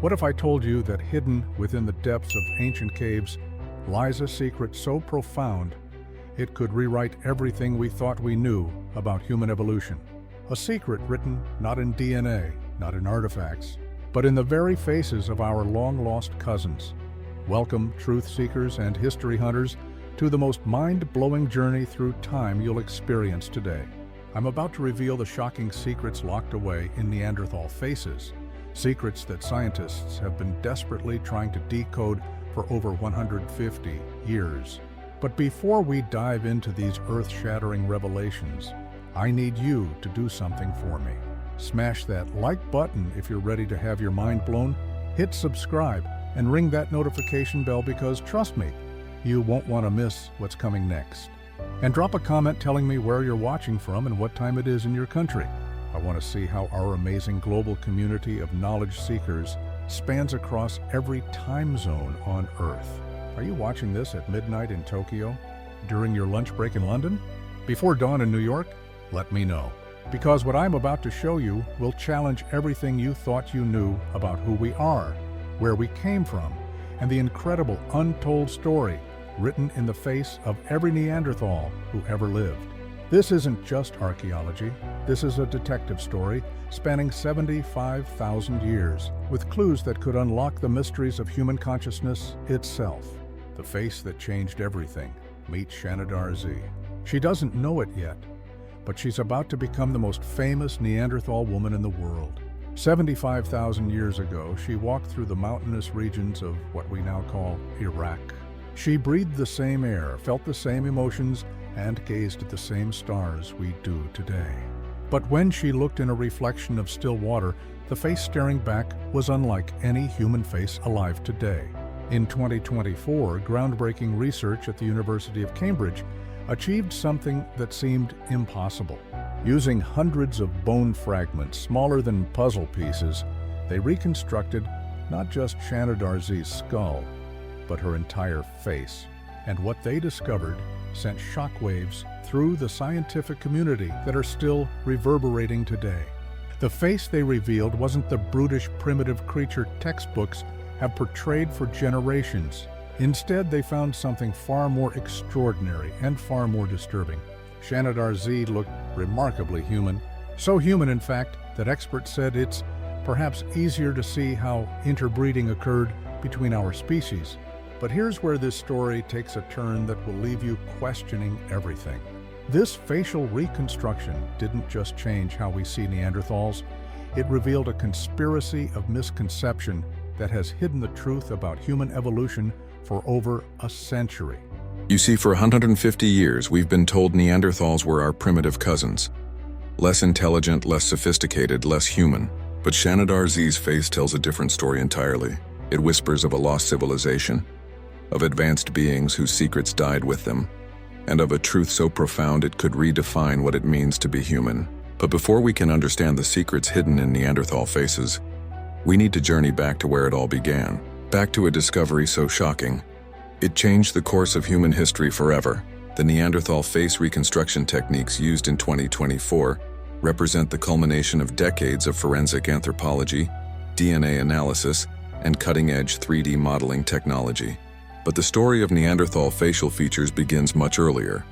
What if I told you that hidden within the depths of ancient caves lies a secret so profound it could rewrite everything we thought we knew about human evolution? A secret written not in DNA, not in artifacts, but in the very faces of our long-lost cousins. Welcome, truth seekers and history hunters, to the most mind-blowing journey through time you'll experience today. I'm about to reveal the shocking secrets locked away in Neanderthal faces, secrets that scientists have been desperately trying to decode for over 150 years. But before we dive into these earth-shattering revelations, I need you to do something for me. Smash that like button if you're ready to have your mind blown, hit subscribe, and ring that notification bell because, trust me, you won't want to miss what's coming next. And drop a comment telling me where you're watching from and what time it is in your country. I want to see how our amazing global community of knowledge seekers spans across every time zone on Earth. Are you watching this at midnight in Tokyo? During your lunch break in London? Before dawn in New York? Let me know. Because what I'm about to show you will challenge everything you thought you knew about who we are, where we came from, and the incredible untold story written in the face of every Neanderthal who ever lived. This isn't just archaeology. This is a detective story spanning 75,000 years, with clues that could unlock the mysteries of human consciousness itself. The face that changed everything. Meet Shanidar Z. She doesn't know it yet, but she's about to become the most famous Neanderthal woman in the world. 75,000 years ago, she walked through the mountainous regions of what we now call Iraq. She breathed the same air, felt the same emotions, and gazed at the same stars we do today. But when she looked in a reflection of still water, the face staring back was unlike any human face alive today. In 2024, groundbreaking research at the University of Cambridge achieved something that seemed impossible. Using hundreds of bone fragments smaller than puzzle pieces, they reconstructed not just Shanidar Z's skull, but her entire face. And what they discovered sent shockwaves through the scientific community that are still reverberating today. The face they revealed wasn't the brutish, primitive creature textbooks have portrayed for generations. Instead, they found something far more extraordinary and far more disturbing. Shanidar Z looked remarkably human. So human, in fact, that experts said it's perhaps easier to see how interbreeding occurred between our species. But here's where this story takes a turn that will leave you questioning everything. This facial reconstruction didn't just change how we see Neanderthals, it revealed a conspiracy of misconception that has hidden the truth about human evolution for over a century. You see, for 150 years, we've been told Neanderthals were our primitive cousins. Less intelligent, less sophisticated, less human. But Shanidar Z's face tells a different story entirely. It whispers of a lost civilization, of advanced beings whose secrets died with them, and of a truth so profound it could redefine what it means to be human. But before we can understand the secrets hidden in Neanderthal faces, we need to journey back to where it all began. Back to a discovery so shocking, it changed the course of human history forever. The Neanderthal face reconstruction techniques used in 2024 represent the culmination of decades of forensic anthropology, DNA analysis, and cutting-edge 3D modeling technology. But the story of Neanderthal facial features begins much earlier,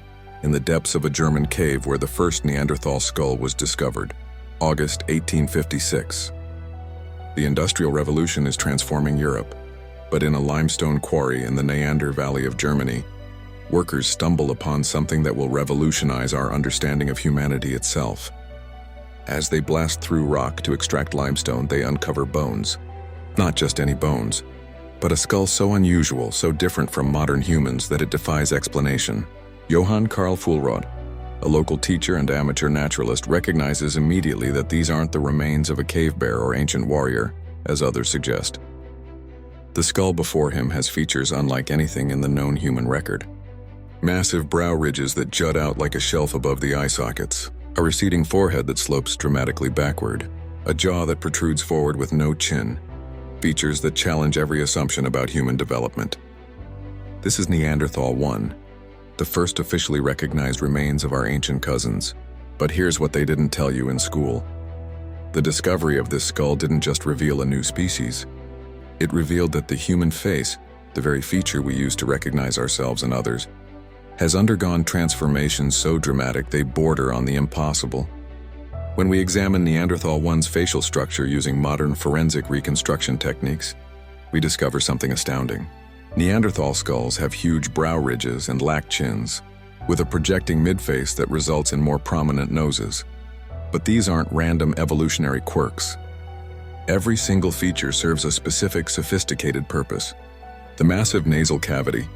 in the depths of a German cave where the first Neanderthal skull was discovered, August 1856. The Industrial Revolution is transforming Europe, but in a limestone quarry in the Neander Valley of Germany, workers stumble upon something that will revolutionize our understanding of humanity itself. As they blast through rock to extract limestone, they uncover bones. Not just any bones, but a skull so unusual, so different from modern humans that it defies explanation. Johann Karl Fuhlrott, a local teacher and amateur naturalist, recognizes immediately that these aren't the remains of a cave bear or ancient warrior, as others suggest. The skull before him has features unlike anything in the known human record. Massive brow ridges that jut out like a shelf above the eye sockets, a receding forehead that slopes dramatically backward, a jaw that protrudes forward with no chin, features that challenge every assumption about human development. This is Neanderthal 1, the first officially recognized remains of our ancient cousins. But here's what they didn't tell you in school. The discovery of this skull didn't just reveal a new species, It revealed that the human face, the very feature we use to recognize ourselves and others, has undergone transformations so dramatic they border on the impossible. When we examine Neanderthal 1's facial structure using modern forensic reconstruction techniques, we discover something astounding. Neanderthal skulls have huge brow ridges and lack chins, with a projecting midface that results in more prominent noses. But these aren't random evolutionary quirks. Every single feature serves a specific, sophisticated purpose. The massive nasal cavity,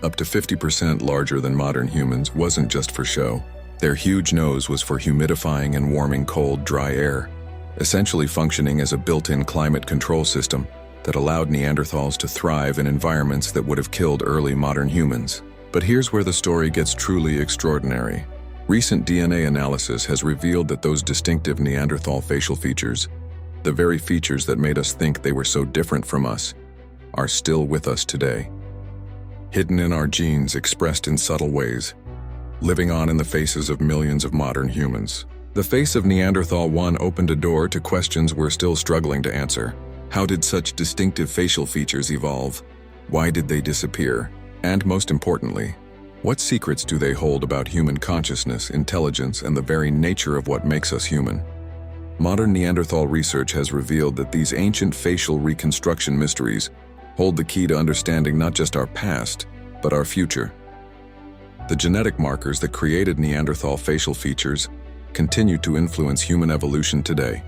up to 50% larger than modern humans, wasn't just for show. Their huge nose was for humidifying and warming cold, dry air, essentially functioning as a built-in climate control system that allowed Neanderthals to thrive in environments that would have killed early modern humans. But here's where the story gets truly extraordinary. Recent DNA analysis has revealed that those distinctive Neanderthal facial features, the very features that made us think they were so different from us, are still with us today. Hidden in our genes, expressed in subtle ways, living on in the faces of millions of modern humans. The face of Neanderthal 1 opened a door to questions we're still struggling to answer. How did such distinctive facial features evolve? Why did they disappear? And most importantly, what secrets do they hold about human consciousness, intelligence, and the very nature of what makes us human? Modern Neanderthal research has revealed that these ancient facial reconstruction mysteries hold the key to understanding not just our past, but our future. The genetic markers that created Neanderthal facial features continue to influence human evolution today,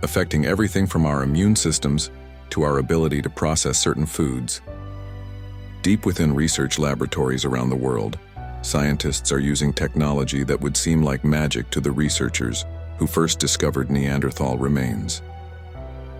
affecting everything from our immune systems to our ability to process certain foods. Deep within research laboratories around the world, scientists are using technology that would seem like magic to the researchers who first discovered Neanderthal remains.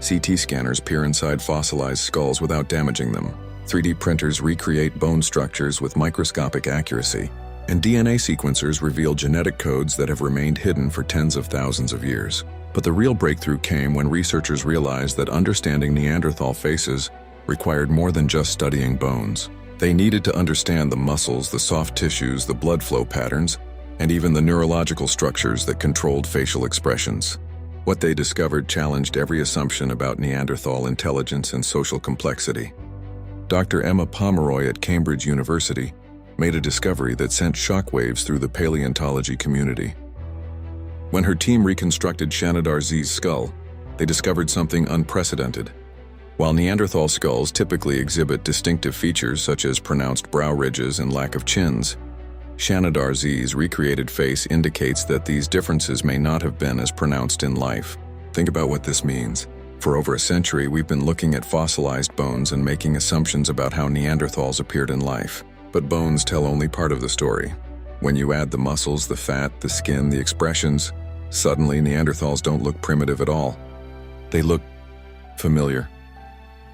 CT scanners peer inside fossilized skulls without damaging them. 3D printers recreate bone structures with microscopic accuracy, and DNA sequencers reveal genetic codes that have remained hidden for tens of thousands of years. But the real breakthrough came when researchers realized that understanding Neanderthal faces required more than just studying bones. They needed to understand the muscles, the soft tissues, the blood flow patterns, and even the neurological structures that controlled facial expressions. What they discovered challenged every assumption about Neanderthal intelligence and social complexity. Dr. Emma Pomeroy at Cambridge University made a discovery that sent shockwaves through the paleontology community. When her team reconstructed Shanidar Z's skull, they discovered something unprecedented. While Neanderthal skulls typically exhibit distinctive features such as pronounced brow ridges and lack of chins, Shanidar Z's recreated face indicates that these differences may not have been as pronounced in life. Think about what this means. For over a century, we've been looking at fossilized bones and making assumptions about how Neanderthals appeared in life. But bones tell only part of the story. When you add the muscles, the fat, the skin, the expressions, suddenly Neanderthals don't look primitive at all. They look familiar.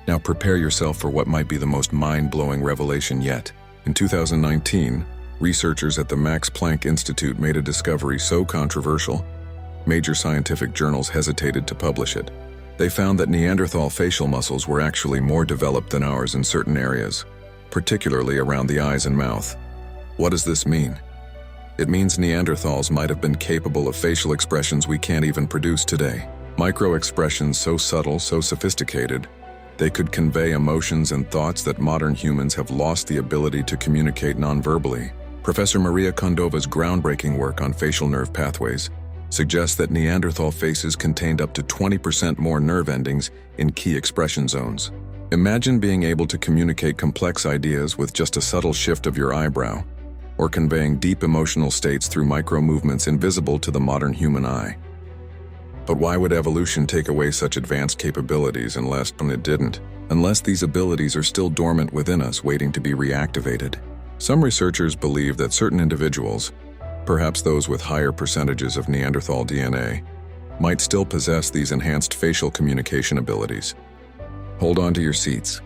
Now prepare yourself for what might be the most mind-blowing revelation yet. In 2019, researchers at the Max Planck Institute made a discovery so controversial, major scientific journals hesitated to publish it. They found that Neanderthal facial muscles were actually more developed than ours in certain areas, particularly around the eyes and mouth. What does this mean? It means Neanderthals might have been capable of facial expressions we can't even produce today. Micro-expressions so subtle, so sophisticated, they could convey emotions and thoughts that modern humans have lost the ability to communicate non-verbally. Professor Maria Kondova's groundbreaking work on facial nerve pathways suggests that Neanderthal faces contained up to 20% more nerve endings in key expression zones. Imagine being able to communicate complex ideas with just a subtle shift of your eyebrow, or conveying deep emotional states through micro-movements invisible to the modern human eye. But why would evolution take away such advanced capabilities unless it didn't? Unless these abilities are still dormant within us, waiting to be reactivated. Some researchers believe that certain individuals, perhaps those with higher percentages of Neanderthal DNA, might still possess these enhanced facial communication abilities. Hold on to your seats,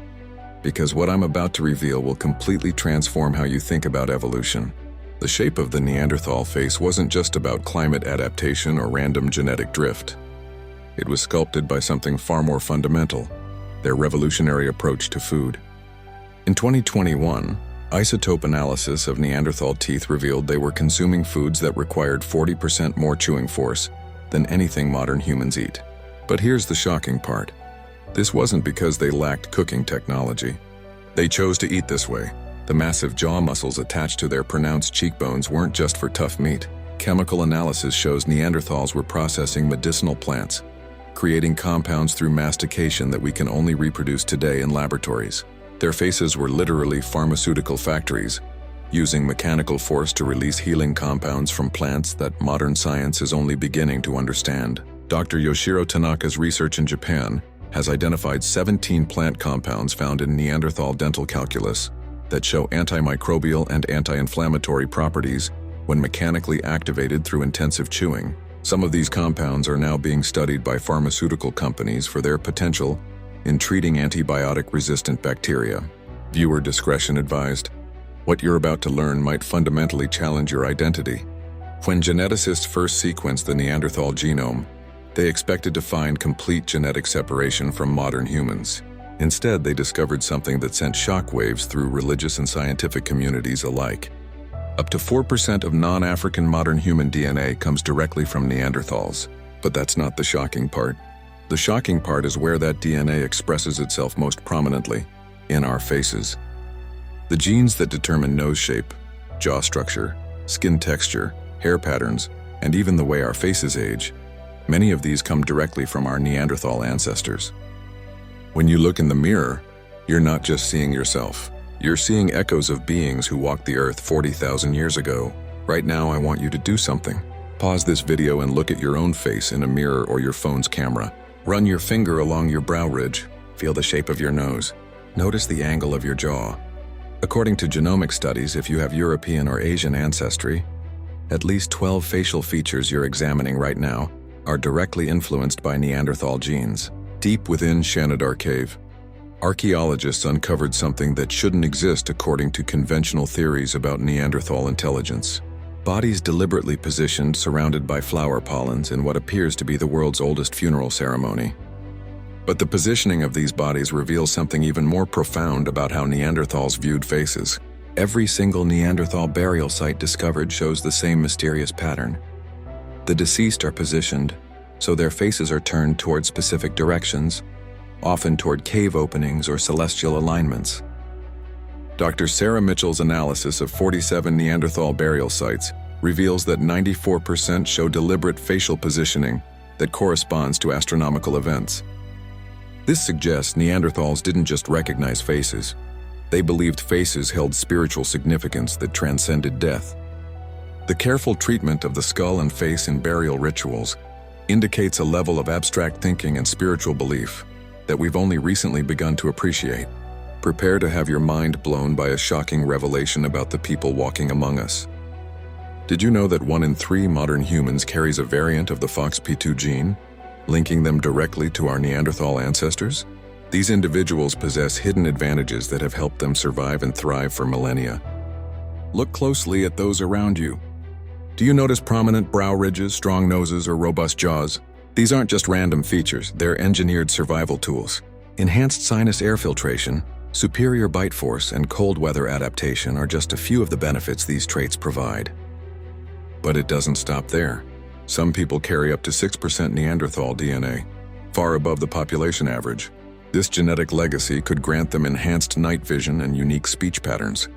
because what I'm about to reveal will completely transform how you think about evolution. The shape of the Neanderthal face wasn't just about climate adaptation or random genetic drift. It was sculpted by something far more fundamental, their revolutionary approach to food. In 2021, isotope analysis of Neanderthal teeth revealed they were consuming foods that required 40% more chewing force than anything modern humans eat. But here's the shocking part. This wasn't because they lacked cooking technology. They chose to eat this way. The massive jaw muscles attached to their pronounced cheekbones weren't just for tough meat. Chemical analysis shows Neanderthals were processing medicinal plants, creating compounds through mastication that we can only reproduce today in laboratories. Their faces were literally pharmaceutical factories, using mechanical force to release healing compounds from plants that modern science is only beginning to understand. Dr. Yoshiro Tanaka's research in Japan has identified 17 plant compounds found in Neanderthal dental calculus that show antimicrobial and anti-inflammatory properties when mechanically activated through intensive chewing. Some of these compounds are now being studied by pharmaceutical companies for their potential in treating antibiotic-resistant bacteria. Viewer discretion advised. What you're about to learn might fundamentally challenge your identity. When geneticists first sequenced the Neanderthal genome, they expected to find complete genetic separation from modern humans. Instead, they discovered something that sent shockwaves through religious and scientific communities alike. Up to 4% of non-African modern human DNA comes directly from Neanderthals. But that's not the shocking part. The shocking part is where that DNA expresses itself most prominently, in our faces. The genes that determine nose shape, jaw structure, skin texture, hair patterns, and even the way our faces age, many of these come directly from our Neanderthal ancestors. When you look in the mirror, you're not just seeing yourself. You're seeing echoes of beings who walked the earth 40,000 years ago. Right now, I want you to do something. Pause this video and look at your own face in a mirror or your phone's camera. Run your finger along your brow ridge. Feel the shape of your nose. Notice the angle of your jaw. According to genomic studies, if you have European or Asian ancestry, at least 12 facial features you're examining right now are directly influenced by Neanderthal genes. Deep within Shanidar Cave, archaeologists uncovered something that shouldn't exist according to conventional theories about Neanderthal intelligence. Bodies deliberately positioned surrounded by flower pollens in what appears to be the world's oldest funeral ceremony. But the positioning of these bodies reveals something even more profound about how Neanderthals viewed faces. Every single Neanderthal burial site discovered shows the same mysterious pattern. The deceased are positioned so their faces are turned toward specific directions, often toward cave openings or celestial alignments. Dr. Sarah Mitchell's analysis of 47 Neanderthal burial sites reveals that 94% show deliberate facial positioning that corresponds to astronomical events. This suggests Neanderthals didn't just recognize faces. They believed faces held spiritual significance that transcended death. The careful treatment of the skull and face in burial rituals indicates a level of abstract thinking and spiritual belief that we've only recently begun to appreciate. Prepare to have your mind blown by a shocking revelation about the people walking among us. Did you know that 1 in 3 modern humans carries a variant of the FOXP2 gene, linking them directly to our Neanderthal ancestors? These individuals possess hidden advantages that have helped them survive and thrive for millennia. Look closely at those around you. Do you notice prominent brow ridges, strong noses, or robust jaws? These aren't just random features, they're engineered survival tools. Enhanced sinus air filtration, superior bite force, and cold weather adaptation are just a few of the benefits these traits provide. But it doesn't stop there. Some people carry up to 6% Neanderthal DNA, far above the population average. This genetic legacy could grant them enhanced night vision and unique speech patterns.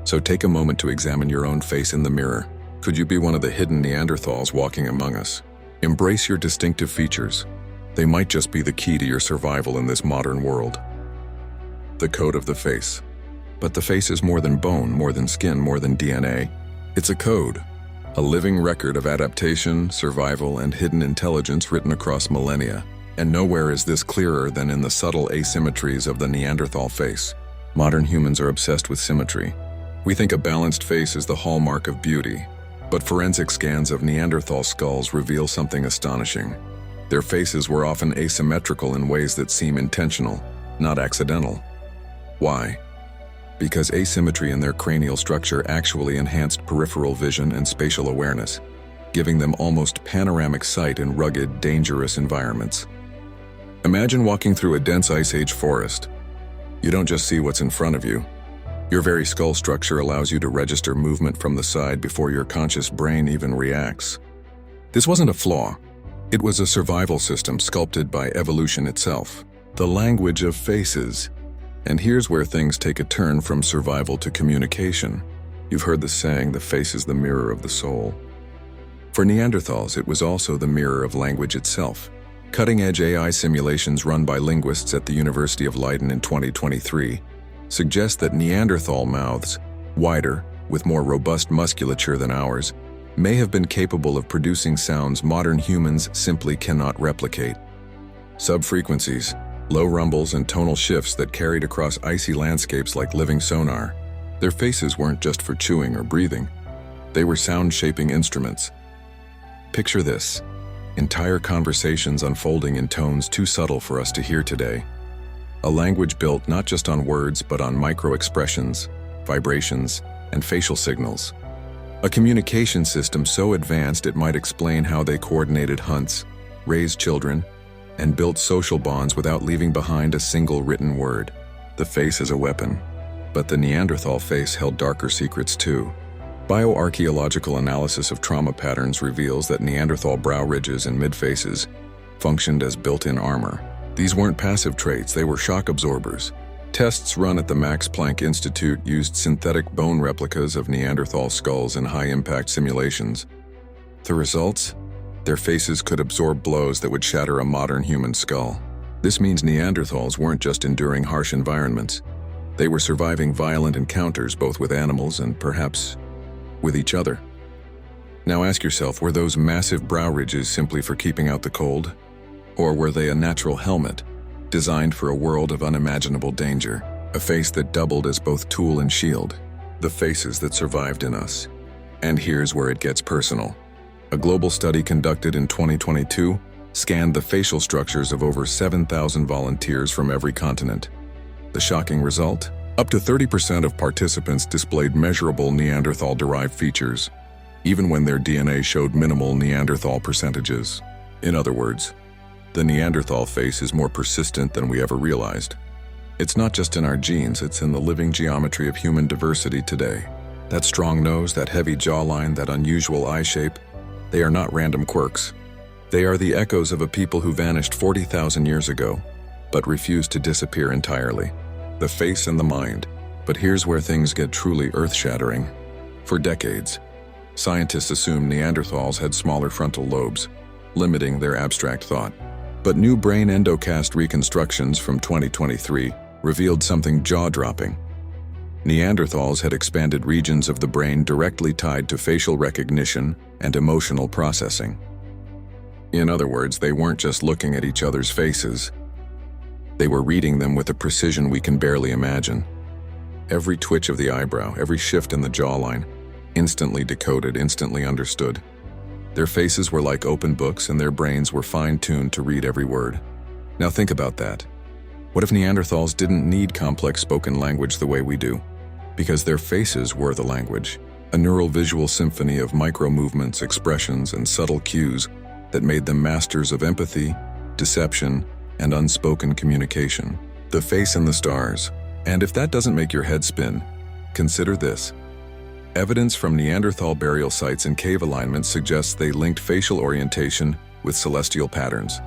So take a moment to examine your own face in the mirror. Could you be one of the hidden Neanderthals walking among us? Embrace your distinctive features. They might just be the key to your survival in this modern world. The code of the face. But the face is more than bone, more than skin, more than DNA. It's a code, a living record of adaptation, survival, and hidden intelligence written across millennia. And nowhere is this clearer than in the subtle asymmetries of the Neanderthal face. Modern humans are obsessed with symmetry. We think a balanced face is the hallmark of beauty. But forensic scans of Neanderthal skulls reveal something astonishing. Their faces were often asymmetrical in ways that seem intentional, not accidental. Why? Because asymmetry in their cranial structure actually enhanced peripheral vision and spatial awareness, giving them almost panoramic sight in rugged, dangerous environments. Imagine walking through a dense Ice Age forest. You don't just see what's in front of you. Your very skull structure allows you to register movement from the side before your conscious brain even reacts. This wasn't a flaw. It was a survival system sculpted by evolution itself. The language of faces. And here's where things take a turn from survival to communication. You've heard the saying, the face is the mirror of the soul. For Neanderthals, it was also the mirror of language itself. Cutting-edge AI simulations run by linguists at the University of Leiden in 2023 suggest that Neanderthal mouths, wider, with more robust musculature than ours, may have been capable of producing sounds modern humans simply cannot replicate. Subfrequencies, low rumbles and tonal shifts that carried across icy landscapes like living sonar. Their faces weren't just for chewing or breathing. They were sound-shaping instruments. Picture this: entire conversations unfolding in tones too subtle for us to hear today. A language built not just on words but on micro-expressions, vibrations, and facial signals. A communication system so advanced it might explain how they coordinated hunts, raised children, and built social bonds without leaving behind a single written word. The face is a weapon, but the Neanderthal face held darker secrets too. Bioarchaeological analysis of trauma patterns reveals that Neanderthal brow ridges and midfaces functioned as built-in armor. These weren't passive traits, they were shock absorbers. Tests run at the Max Planck Institute used synthetic bone replicas of Neanderthal skulls in high-impact simulations. The results? Their faces could absorb blows that would shatter a modern human skull. This means Neanderthals weren't just enduring harsh environments. They were surviving violent encounters both with animals and, perhaps, with each other. Now ask yourself, were those massive brow ridges simply for keeping out the cold? Or were they a natural helmet, designed for a world of unimaginable danger? A face that doubled as both tool and shield. The faces that survived in us. And here's where it gets personal. A global study conducted in 2022 scanned the facial structures of over 7,000 volunteers from every continent. The shocking result? Up to 30% of participants displayed measurable Neanderthal-derived features, even when their DNA showed minimal Neanderthal percentages. In other words, the Neanderthal face is more persistent than we ever realized. It's not just in our genes, it's in the living geometry of human diversity today. That strong nose, that heavy jawline, that unusual eye shape, they are not random quirks. They are the echoes of a people who vanished 40,000 years ago, but refused to disappear entirely. The face and the mind. But here's where things get truly earth-shattering. For decades, scientists assumed Neanderthals had smaller frontal lobes, limiting their abstract thought. But new brain endocast reconstructions from 2023 revealed something jaw-dropping. Neanderthals had expanded regions of the brain directly tied to facial recognition and emotional processing. In other words, they weren't just looking at each other's faces. They were reading them with a precision we can barely imagine. Every twitch of the eyebrow, every shift in the jawline, instantly decoded, instantly understood. Their faces were like open books and their brains were fine-tuned to read every word. Now think about that. What if Neanderthals didn't need complex spoken language the way we do? Because their faces were the language, a neural visual symphony of micro-movements, expressions, and subtle cues that made them masters of empathy, deception, and unspoken communication. The face and the stars. And if that doesn't make your head spin, consider this. Evidence from Neanderthal burial sites and cave alignments suggests they linked facial orientation with celestial patterns.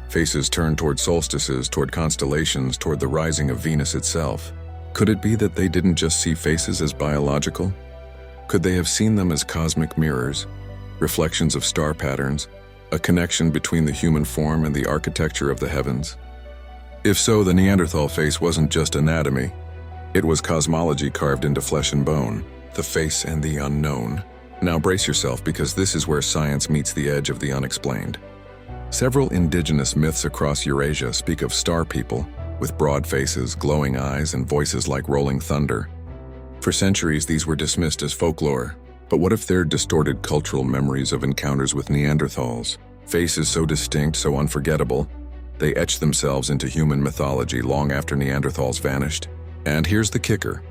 Faces turned toward solstices, toward constellations, toward the rising of Venus itself. Could it be that they didn't just see faces as biological? Could they have seen them as cosmic mirrors, reflections of star patterns, a connection between the human form and the architecture of the heavens? If so, the Neanderthal face wasn't just anatomy. It was cosmology carved into flesh and bone, the face and the unknown. Now brace yourself, because this is where science meets the edge of the unexplained. Several indigenous myths across Eurasia speak of star people, with broad faces, glowing eyes, and voices like rolling thunder. For centuries, these were dismissed as folklore. But what if they're distorted cultural memories of encounters with Neanderthals? Faces so distinct, so unforgettable, they etched themselves into human mythology long after Neanderthals vanished. And here's the kicker.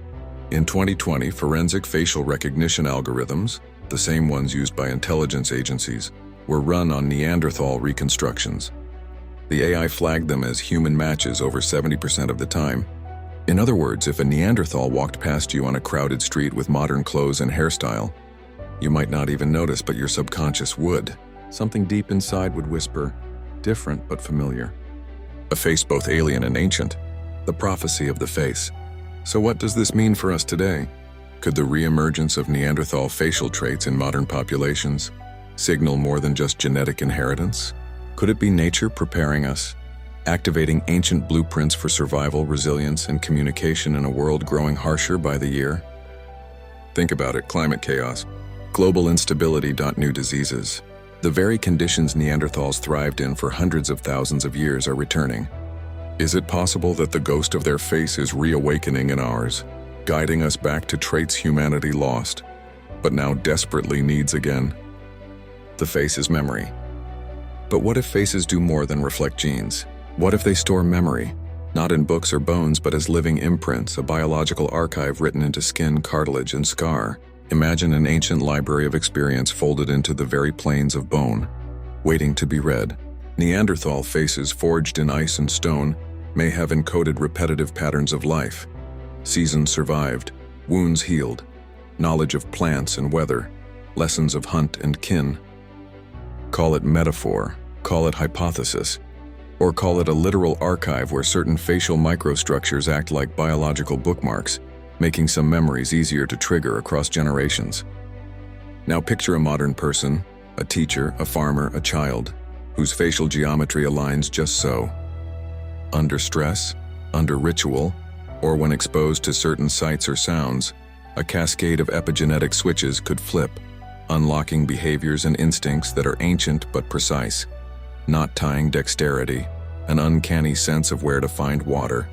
In 2020, forensic facial recognition algorithms, the same ones used by intelligence agencies, were run on Neanderthal reconstructions. The AI flagged them as human matches over 70% of the time. In other words, if a Neanderthal walked past you on a crowded street with modern clothes and hairstyle, you might not even notice, but your subconscious would. Something deep inside would whisper, different but familiar. a face both alien and ancient, the prophecy of the face. So what does this mean for us today? Could the reemergence of Neanderthal facial traits in modern populations signal more than just genetic inheritance? Could it be nature preparing us, activating ancient blueprints for survival, resilience, and communication in a world growing harsher by the year? Think about it: climate chaos, global instability, new diseases. The very conditions Neanderthals thrived in for hundreds of thousands of years are returning. Is it possible that the ghost of their face is reawakening in ours, guiding us back to traits humanity lost, but now desperately needs again? The face is memory. But what if faces do more than reflect genes? What if they store memory, not in books or bones, but as living imprints, a biological archive written into skin, cartilage, and scar? Imagine an ancient library of experience folded into the very planes of bone, waiting to be read. Neanderthal faces forged in ice and stone may have encoded repetitive patterns of life. Seasons survived, wounds healed, knowledge of plants and weather, lessons of hunt and kin. Call it metaphor, call it hypothesis, or call it a literal archive where certain facial microstructures act like biological bookmarks, making some memories easier to trigger across generations. Now picture a modern person, a teacher, a farmer, a child, whose facial geometry aligns just so. Under stress, under ritual, or when exposed to certain sights or sounds, a cascade of epigenetic switches could flip, unlocking behaviors and instincts that are ancient but precise, knot-tying dexterity, an uncanny sense of where to find water,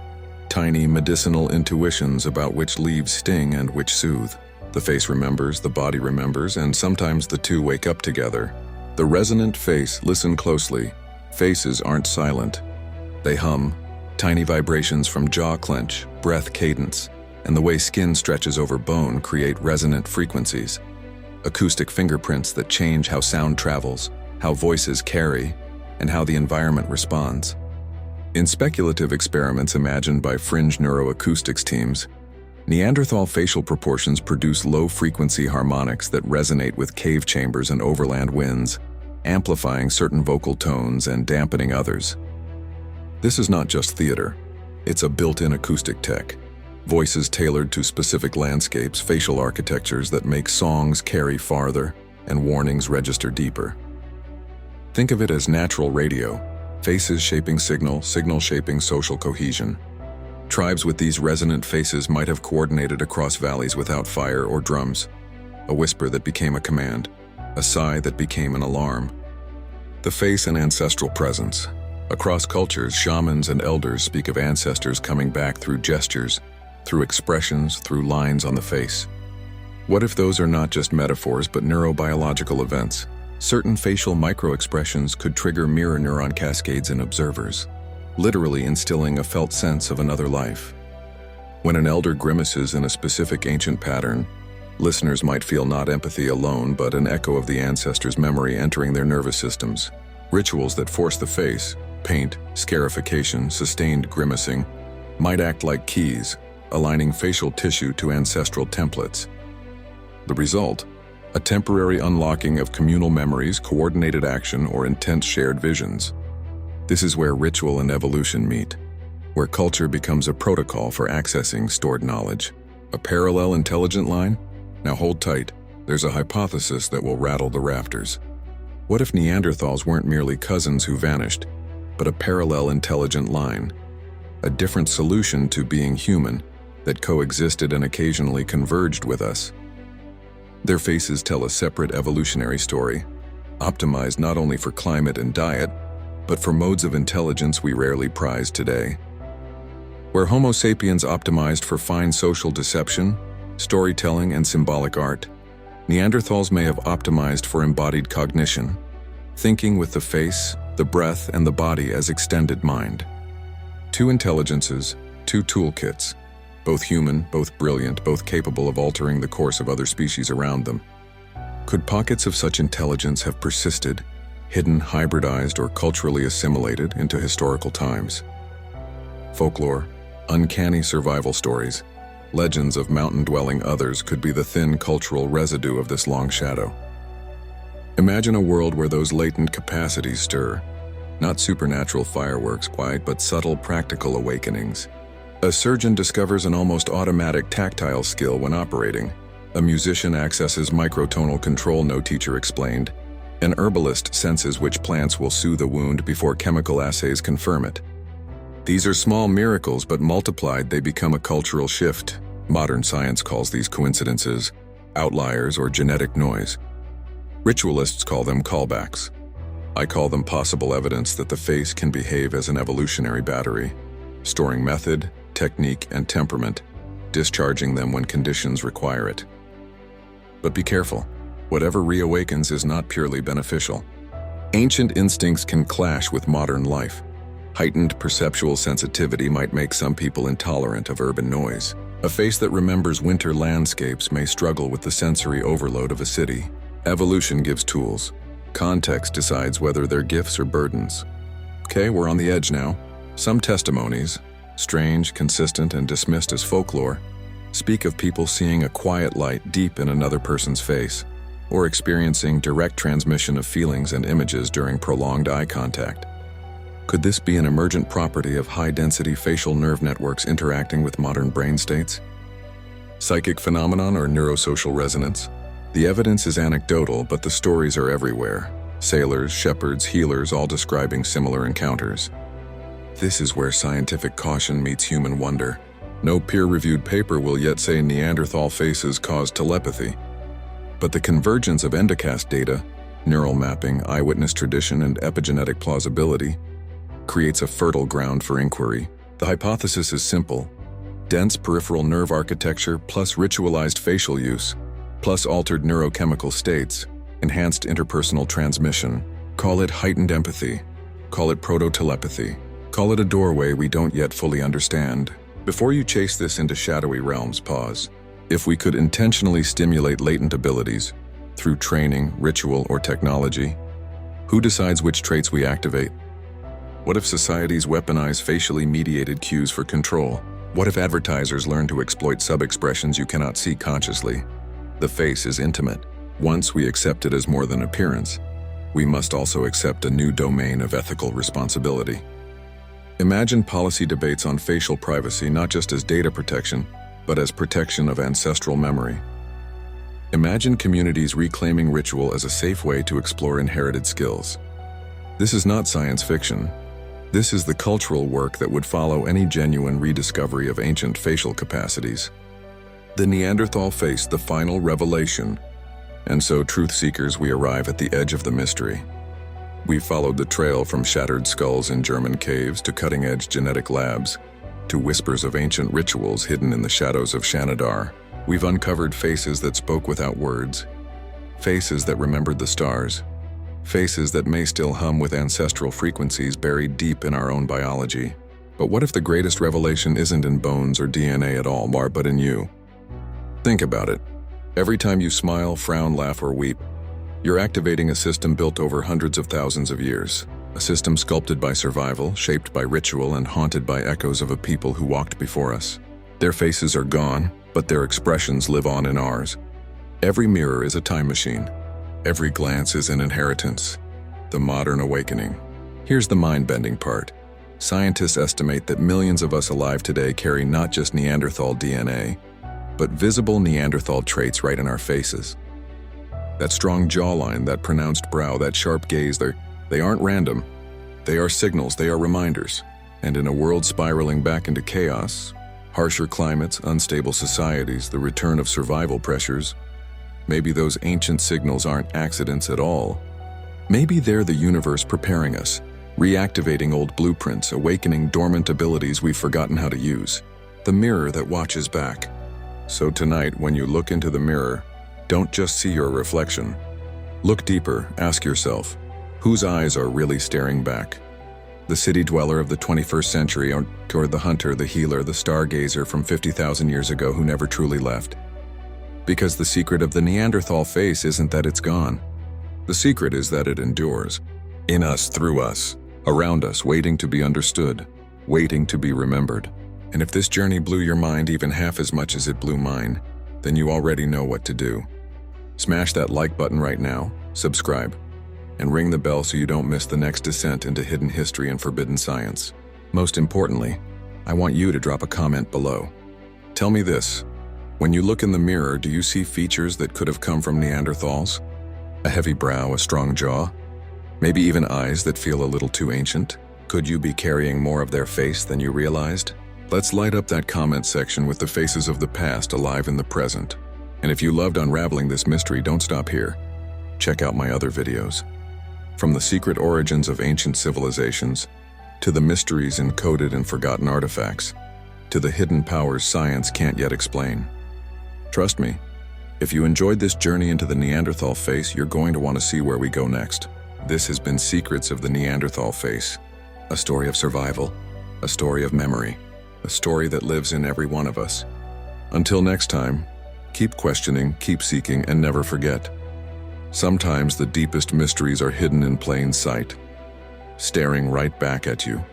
tiny medicinal intuitions about which leaves sting and which soothe. The face remembers, the body remembers, and sometimes the two wake up together. The resonant face, listen closely. Faces aren't silent. They hum, tiny vibrations from jaw clench, breath cadence, and the way skin stretches over bone create resonant frequencies. Acoustic fingerprints that change how sound travels, how voices carry, and how the environment responds. In speculative experiments imagined by fringe neuroacoustics teams, Neanderthal facial proportions produce low-frequency harmonics that resonate with cave chambers and overland winds, amplifying certain vocal tones and dampening others. This is not just theater, it's a built-in acoustic tech. Voices tailored to specific landscapes, facial architectures that make songs carry farther and warnings register deeper. Think of it as natural radio. Faces shaping signal, signal shaping social cohesion. Tribes with these resonant faces might have coordinated across valleys without fire or drums. A whisper that became a command, a sigh that became an alarm. The face and ancestral presence. Across cultures, shamans and elders speak of ancestors coming back through gestures, through expressions, through lines on the face. What if those are not just metaphors but neurobiological events? Certain facial micro-expressions could trigger mirror neuron cascades in observers, literally instilling a felt sense of another life. When an elder grimaces in a specific ancient pattern, listeners might feel not empathy alone, but an echo of the ancestors' memory entering their nervous systems. Rituals that force the face, paint, scarification, sustained grimacing, might act like keys, aligning facial tissue to ancestral templates. The result? A temporary unlocking of communal memories, coordinated action, or intense shared visions. This is where ritual and evolution meet, where culture becomes a protocol for accessing stored knowledge. A parallel intelligent line? Now hold tight, there's a hypothesis that will rattle the rafters. What if Neanderthals weren't merely cousins who vanished, but a parallel intelligent line? A different solution to being human that coexisted and occasionally converged with us. Their faces tell a separate evolutionary story, optimized not only for climate and diet, but for modes of intelligence we rarely prize today. Where Homo sapiens optimized for fine social deception, storytelling, and symbolic art, Neanderthals may have optimized for embodied cognition, thinking with the face, the breath, and the body as extended mind. Two intelligences, two toolkits, both human, both brilliant, both capable of altering the course of other species around them. Could pockets of such intelligence have persisted, hidden, hybridized, or culturally assimilated into historical times? Folklore, uncanny survival stories, legends of mountain-dwelling others could be the thin cultural residue of this long shadow. Imagine a world where those latent capacities stir, Not supernatural fireworks quite, but subtle practical awakenings. A surgeon discovers an almost automatic tactile skill when operating. A musician accesses microtonal control no teacher explained. An herbalist senses which plants will soothe a wound before chemical assays confirm it. These are small miracles, but multiplied they become a cultural shift. Modern science calls these coincidences, outliers, or genetic noise. Ritualists call them callbacks. I call them possible evidence that the face can behave as an evolutionary battery, storing method, technique, and temperament, discharging them when conditions require it. But be careful. Whatever reawakens is not purely beneficial. Ancient instincts can clash with modern life. Heightened perceptual sensitivity might make some people intolerant of urban noise. A face that remembers winter landscapes may struggle with the sensory overload of a city. Evolution gives tools. Context decides whether they're gifts or burdens. Okay, we're on the edge now. Some testimonies, strange, consistent, and dismissed as folklore, speak of people seeing a quiet light deep in another person's face, or experiencing direct transmission of feelings and images during prolonged eye contact. Could this be an emergent property of high-density facial nerve networks interacting with modern brain states? Psychic phenomenon or neurosocial resonance? The evidence is anecdotal, but the stories are everywhere. Sailors, shepherds, healers, all describing similar encounters. This is where scientific caution meets human wonder. No peer-reviewed paper will yet say Neanderthal faces caused telepathy. But the convergence of endocast data, neural mapping, eyewitness tradition, and epigenetic plausibility creates a fertile ground for inquiry. The hypothesis is simple. Dense peripheral nerve architecture plus ritualized facial use, plus altered neurochemical states, enhanced interpersonal transmission. Call it heightened empathy. Call it proto-telepathy. Call it a doorway we don't yet fully understand. Before you chase this into shadowy realms, pause. If we could intentionally stimulate latent abilities, through training, ritual, or technology, who decides which traits we activate? What if societies weaponize facially mediated cues for control? What if advertisers learn to exploit sub-expressions you cannot see consciously? The face is intimate. Once we accept it as more than appearance, we must also accept a new domain of ethical responsibility. Imagine policy debates on facial privacy not just as data protection, but as protection of ancestral memory. Imagine communities reclaiming ritual as a safe way to explore inherited skills. This is not science fiction. This is the cultural work that would follow any genuine rediscovery of ancient facial capacities. The Neanderthal face, the final revelation. And so, truth seekers, we arrive at the edge of the mystery. We've followed the trail from shattered skulls in German caves to cutting-edge genetic labs, to whispers of ancient rituals hidden in the shadows of Shanidar. We've uncovered faces that spoke without words, faces that remembered the stars, faces that may still hum with ancestral frequencies buried deep in our own biology. But what if the greatest revelation isn't in bones or DNA at all, but in you? Think about it. Every time you smile, frown, laugh, or weep, you're activating a system built over hundreds of thousands of years. A system sculpted by survival, shaped by ritual, and haunted by echoes of a people who walked before us. Their faces are gone, but their expressions live on in ours. Every mirror is a time machine. Every glance is an inheritance. The modern awakening. Here's the mind-bending part. Scientists estimate that millions of us alive today carry not just Neanderthal DNA, but visible Neanderthal traits right in our faces. That strong jawline, that pronounced brow, that sharp gaze, they aren't random. They are signals, they are reminders. And in a world spiraling back into chaos, harsher climates, unstable societies, the return of survival pressures, maybe those ancient signals aren't accidents at all. Maybe they're the universe preparing us, reactivating old blueprints, awakening dormant abilities we've forgotten how to use. The mirror that watches back. So tonight, when you look into the mirror, don't just see your reflection. Look deeper, ask yourself, whose eyes are really staring back? The city dweller of the 21st century, or the hunter, the healer, the stargazer from 50,000 years ago who never truly left? Because the secret of the Neanderthal face isn't that it's gone. The secret is that it endures. In us, through us, around us, waiting to be understood, waiting to be remembered. And if this journey blew your mind even half as much as it blew mine, then you already know what to do. Smash that like button right now, subscribe, and ring the bell so you don't miss the next descent into hidden history and forbidden science. Most importantly, I want you to drop a comment below. Tell me this: when you look in the mirror, do you see features that could have come from Neanderthals? A heavy brow, a strong jaw? Maybe even eyes that feel a little too ancient? Could you be carrying more of their face than you realized? Let's light up that comment section with the faces of the past alive in the present. And if you loved unraveling this mystery, don't stop here. Check out my other videos. From the secret origins of ancient civilizations, to the mysteries encoded in forgotten artifacts, to the hidden powers science can't yet explain. Trust me, if you enjoyed this journey into the Neanderthal face, you're going to want to see where we go next. This has been Secrets of the Neanderthal Face, a story of survival, a story of memory, a story that lives in every one of us. Until next time, keep questioning, keep seeking, and never forget. Sometimes the deepest mysteries are hidden in plain sight, staring right back at you.